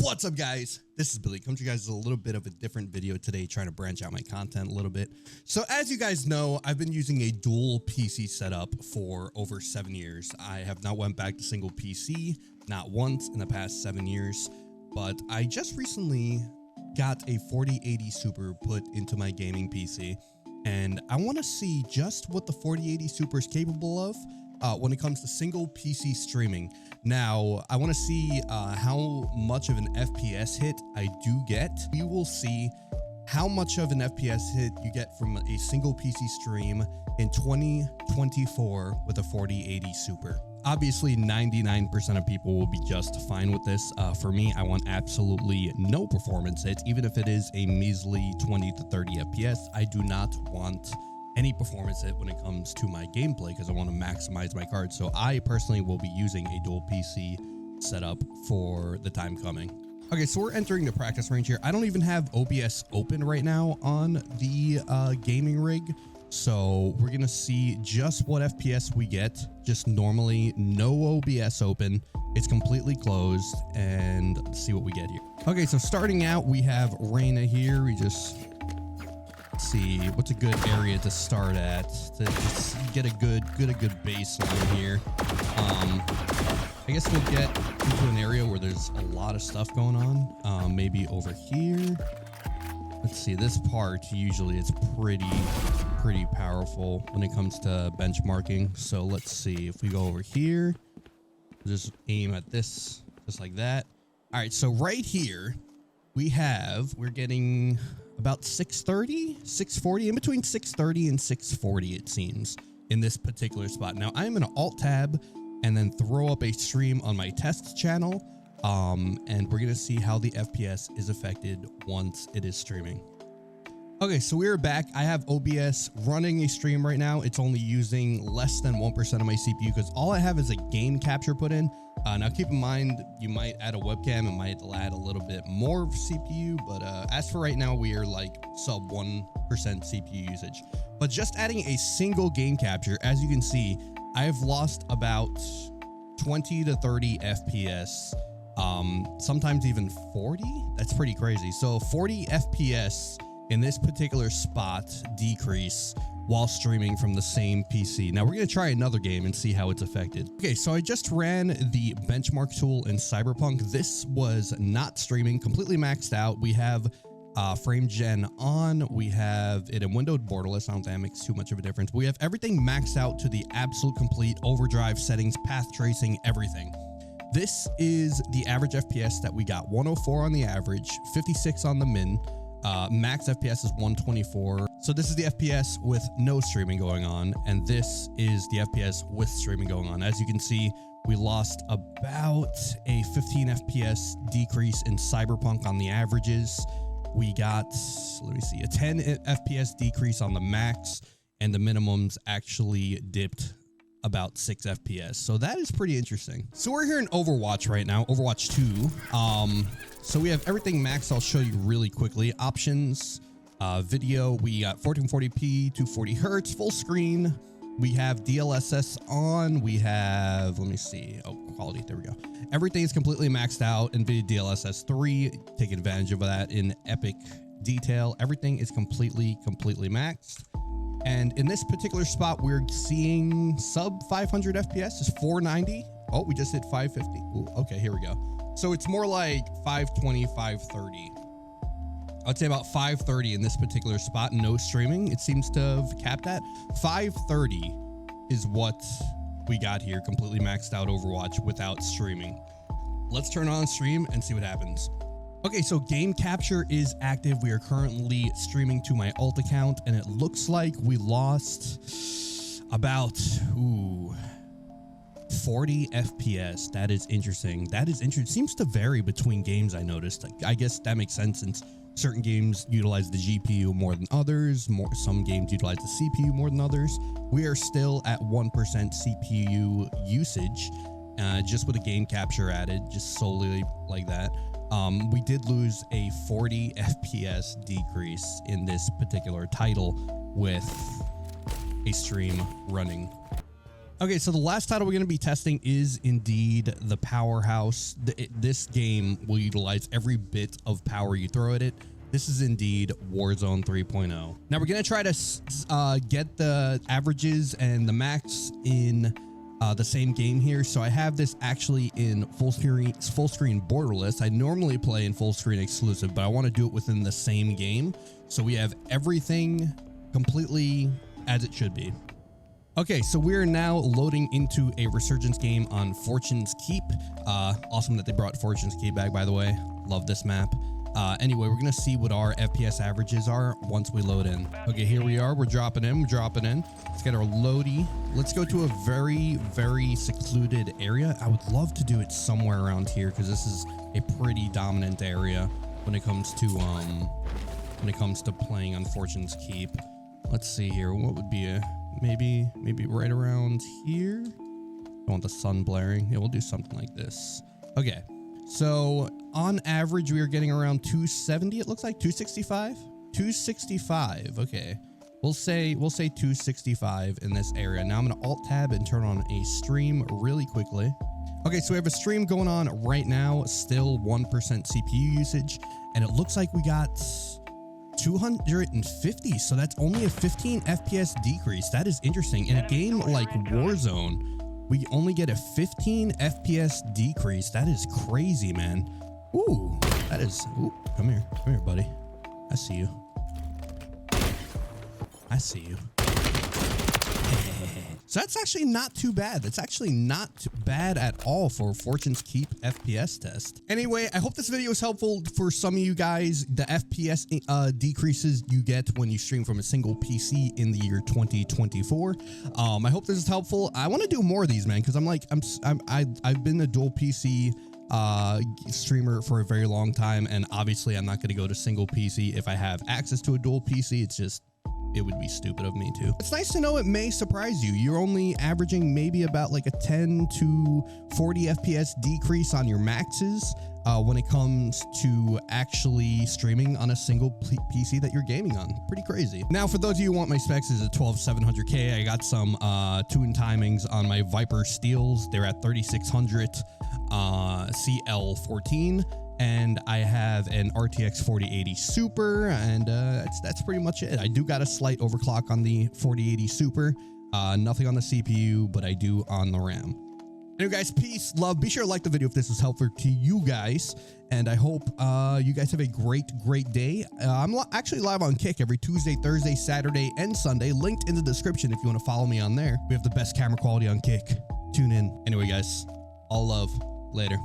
What's up, guys? This is Billy. Come to you guys with a little bit of a different video today, trying to branch out my content a little bit. So as you guys know, I've been using a dual PC setup for over 7 years. I have not went back to single PC, not once in the past 7 years, but I just recently got a 4080 Super put into my gaming PC, and I want to see just what the 4080 Super is capable of when it comes to single PC streaming. Now, I want to see how much of an FPS hit I do get. You will see how much of an FPS hit you get from a single PC stream in 2024 with a 4080 Super. Obviously, 99% of people will be just fine with this. For me, I want absolutely no performance hits, even if it is a measly 20 to 30 FPS. I do not want any performance hit when it comes to my gameplay because I want to maximize my card. So I personally will be using a dual PC setup for the time coming. Okay, so we're entering the practice range here. I don't even have OBS open right now on the gaming rig. So we're going to see just what FPS we get. Just normally, no OBS open. It's completely closed, and let's see what we get here. Okay, so starting out, we have Reyna here. We just see what's a good area to start at to just get a good baseline here. I guess we'll get into an area where there's a lot of stuff going on. Maybe over here. Let's see, this part usually it's pretty powerful when it comes to benchmarking. So let's see if we go over here, just aim at this just like that. All right, so right here we're getting about 630, 640, in between 630 and 640, it seems, in this particular spot. Now, I'm going to alt tab and then throw up a stream on my test channel, and we're going to see how the FPS is affected once it is streaming. Okay, so we're back. I have OBS running a stream right now. It's only using less than 1% of my CPU because all I have is a game capture put in. Now, keep in mind, you might add a webcam. It might add a little bit more CPU, but as for right now, we are like sub 1% CPU usage. But just adding a single game capture, as you can see, I've lost about 20 to 30 FPS, sometimes even 40. That's pretty crazy. So 40 FPS in this particular spot decrease while streaming from the same PC. Now we're going to try another game and see how it's affected. Okay, so I just ran the benchmark tool in Cyberpunk. This was not streaming, completely maxed out. We have frame gen on, we have it in windowed borderless. I don't think that makes too much of a difference. We have everything maxed out to the absolute complete overdrive settings, path tracing, everything. This is the average FPS that we got. 104 on the average, 56 on the min. Max FPS is 124. So this is the FPS with no streaming going on, and this is the FPS with streaming going on. As you can see, we lost about a 15 FPS decrease in Cyberpunk on the averages. We got, let me see, a 10 FPS decrease on the max, and the minimums actually dipped about 6 FPS. So that is pretty interesting. So we're here in Overwatch right now, Overwatch 2. So we have everything maxed. I'll show you really quickly. Options, video, we got 1440p, 240 hertz, full screen. We have DLSS on. We have, let me see, oh, quality, there we go. Everything is completely maxed out. NVIDIA DLSS 3, take advantage of that in epic detail. Everything is completely maxed. And in this particular spot, we're seeing sub 500 FPS, is 490. Oh, we just hit 550. Ooh, okay, here we go. So it's more like 520, 530. I'd say about 530 in this particular spot. No streaming. It seems to have capped at 530 is what we got here. Completely maxed out Overwatch without streaming. Let's turn on stream and see what happens. Okay, so game capture is active. We are currently streaming to my alt account, and it looks like we lost about 40 FPS. That is interesting. That is interesting. It seems to vary between games, I noticed. I guess that makes sense since certain games utilize the GPU more than others. Some games utilize the CPU more than others. We are still at 1% CPU usage, just with a game capture added, just solely like that. We did lose a 40 FPS decrease in this particular title with a stream running. Okay, so the last title we're going to be testing is indeed the Powerhouse. This game will utilize every bit of power you throw at it. This is indeed Warzone 3.0. Now we're going to try to get the averages and the max in the same game here. So I have this actually in full screen borderless. I normally play in full screen exclusive, but I want to do it within the same game. So we have everything completely as it should be. Okay, so we're now loading into a Resurgence game on Fortune's Keep. Awesome that they brought Fortune's Keep back, by the way. Love this map. Anyway, we're gonna see what our FPS averages are once we load in. Okay, here we are. We're dropping in. Let's get our loady. Let's go to a very, very secluded area. I would love to do it somewhere around here because this is a pretty dominant area when it comes to playing on Fortune's Keep. Let's see here. What would be a maybe right around here? I want the sun blaring. Yeah, we'll do something like this. Okay. So on average, we are getting around 270. It looks like 265. 265. Okay. We'll say 265 in this area. Now I'm going to alt tab and turn on a stream really quickly. Okay, so we have a stream going on right now, still 1% CPU usage, and it looks like we got 250. So that's only a 15 FPS decrease. That is interesting. In a game like Warzone, we only get a 15 FPS decrease. That is crazy, man. Ooh, that is. Ooh, come here, buddy. I see you. So that's actually not too bad. That's actually not too bad at all for Fortune's Keep FPS test. Anyway, I hope this video is helpful for some of you guys. The FPS decreases you get when you stream from a single PC in the year 2024. I hope this is helpful. I want to do more of these, man, because I've been a dual PC streamer for a very long time, and obviously I'm not going to go to single PC if I have access to a dual PC. It would be stupid of me too. It's nice to know it may surprise you. You're only averaging maybe about like a 10 to 40 FPS decrease on your maxes when it comes to actually streaming on a single PC that you're gaming on. Pretty crazy. Now, for those of you who want my specs, is a 12700K. I got some tune timings on my Viper Steels. They're at 3600 CL14. And I have an RTX 4080 Super, and that's pretty much it. I do got a slight overclock on the 4080 Super, nothing on the CPU, but I do on the RAM. Anyway, guys, peace, love. Be sure to like the video if this was helpful to you guys, and I hope you guys have a great day. I'm actually live on Kick every Tuesday, Thursday, Saturday, and Sunday. Linked in the description if you want to follow me on there. We have the best camera quality on Kick. Tune in. Anyway, guys, all love. Later.